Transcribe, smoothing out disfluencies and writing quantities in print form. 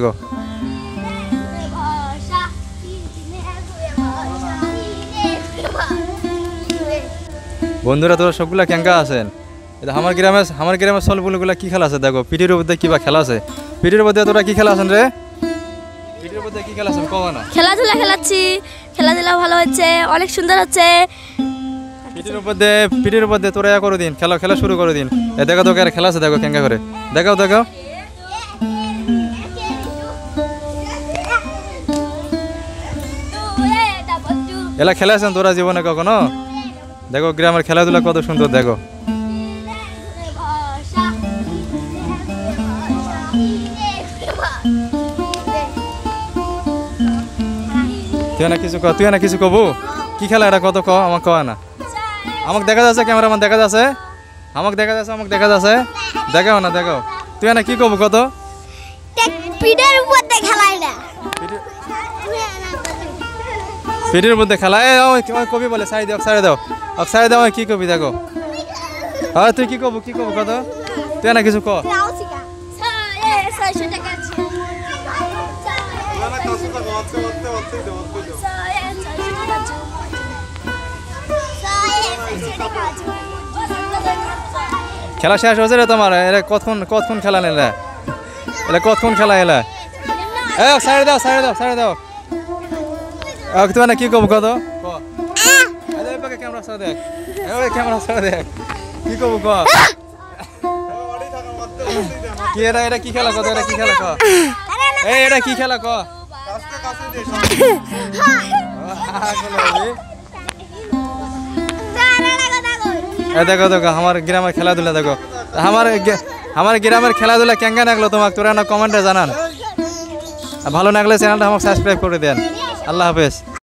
গো বন্ধুরা তোরা সবগুলা কেঙ্কা আছেন এটা আমার গ্রামের সলগুলা কি খেলা আছে দেখো পিটির উপর দিয়ে কিবা খেলা আছে পিটির উপর দিয়ে তোরা কি খেলা আছেন রে পিটির উপর দিয়ে কি খেলা আছেন কও না খেলাধুলা খেলাচ্ছি খেলাধুলা ভালো হচ্ছে অনেক সুন্দর হচ্ছে পিটির উপর দিয়ে তোরা করে দিন খেলা শুরু করে দিন এ দেখো তো খেলা আছে দেখো কেঙ্কা করে দেখাও এলা খেলা আছেন তোরা জীবনে কখনো দেখো গ্রামের খেলাধুলা কত সুন্দর দেখো তুই না কিছু কবু কি খেলা এটা কত ক আমাকে কয় না আমাকে দেখা যাচ্ছে ক্যামেরাম্যান দেখা যাচ্ছে আমাকে দেখা যাচ্ছে দেখাও না দেখাও তুই না কি কবু কত পিঠের উপর দিয়ে খেলা এটা পিঠের মধ্যে খেলা কবি বলে সাইড দাও কি কবি দেখো হ্যাঁ তুই কি কবু কত তুই না কিছু ক খেলা শেষ হয়েছে রে তোমার এরা কতক্ষণ খেলা নিলে এলা কতক্ষণ খেলা এলা সাইড দাও তুই না কি কবু কত ক্যামেরা দেখ কি কবু ক কি এটা কি খেলা কত এটা কি খেলা ক এটা কি খেলা ক দেখো আমার গ্রামের খেলাধুলা দেখো আমার গ্রামের খেলাধুলা কেঙ্গা লাগলো তোমাকে তোরা না কমেন্টে জানান ভালো লাগলে চ্যানেলটা আমাকে সাবস্ক্রাইব করে দেন আল্লাহ হাফেজ।